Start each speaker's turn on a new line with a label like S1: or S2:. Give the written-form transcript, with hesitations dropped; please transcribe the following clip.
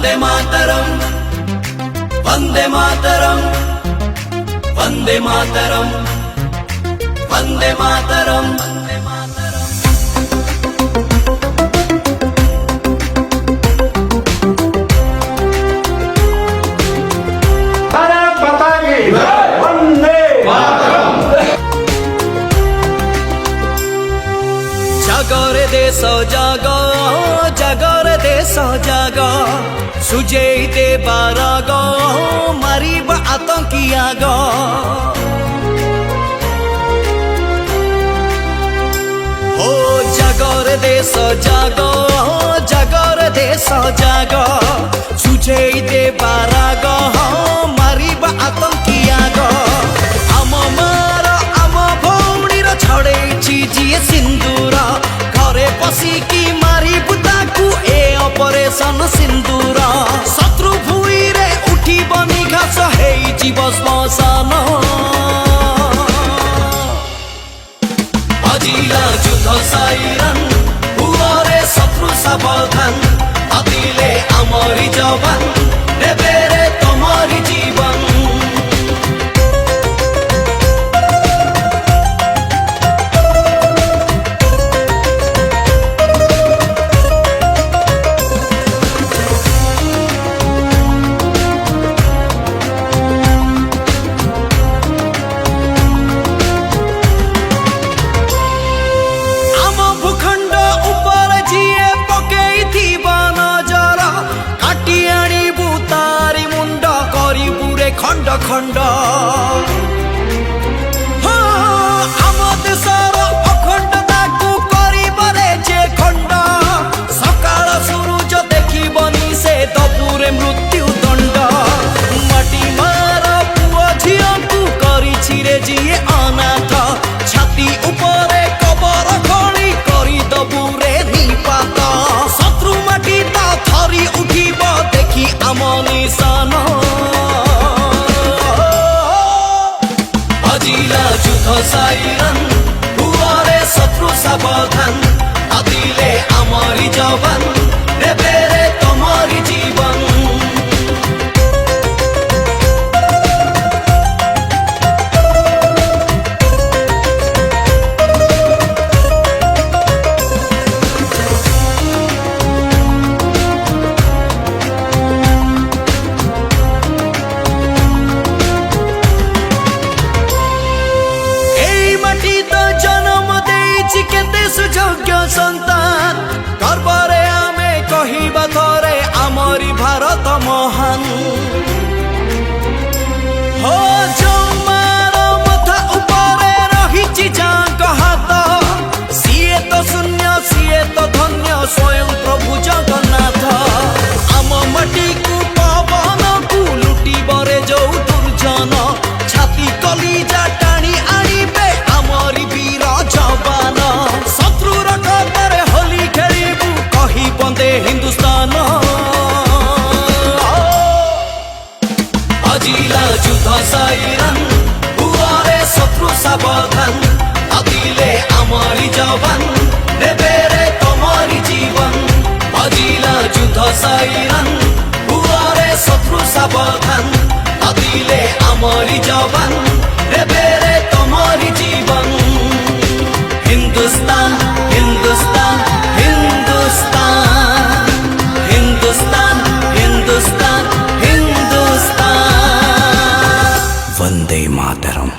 S1: वंदे मातरम वंदे मातरम वंदे मातरम वंदे मातरम जागरे देश जाग जागरे देश जाग सुजेई दे बाराग मारिब आतंकिया ग हो जागरे देश जाग जागरे देश जाग सुजेई दे बाराग मारिब आतंकिया ग आम मार आम भौणीर छड़ेछि जिए सिंदूर घरे पशिकी मारिबु ताकू ए ऑपरेशन सिंदूर शत्रु भूई रे उठी बनी घास हेई जीव श्मशान बाजिला युद्ध साइरन हुआरे शत्रु सावधान आदिले आमरी जवान नेबे रे तमरी जीवन खंड खंड आम देशर अखंडता को करिबरे जे खंड सकाळ सूरज देखिबनी से दपुरे मृत्यु दंड माटी मार पुआ झिया को करिछि रे जिए अनाथ छाती उपरे कबर खणी करी दबुरे निपात शत्रु माटी ता थरी उठिब देखि आम निशान युद्ध साइरन हुआरे शत्रु सावधान आदिले आमरी जवान नेबे रे तमरी जीवन सुयोग्य संतान गर्वरे आमे कहिबा थरे आमरी भारत महान हो जमार मथा उपरे रहिछि जांक हाथ सिए तो शून्य सिए तो धन्य स्वयं प्रभु जगन्नाथ आम माटी को पवन को लुटी बरे जो दुर्जन छाती कलिजा टाणी आनिबे आमरी वीर जवान शत्रुर कतरे होली खेलिबु कही बंदे हिंदुस्तान बाजिला युद्ध साइरन हुआरे शत्रु सावधान आदिले आमरी जवान नेबे रे तमरी जीवन बाजिला युद्ध साइरन हुआरे शत्रु सावधान आदिले आमरी जवान नेबे रे तमरी जीवन हिंदुस्तान हिंदुस्तान हिंदुस्तान हिंदुस्तान हिंदुस्तान हिंदुस्तान वंदे मातरम।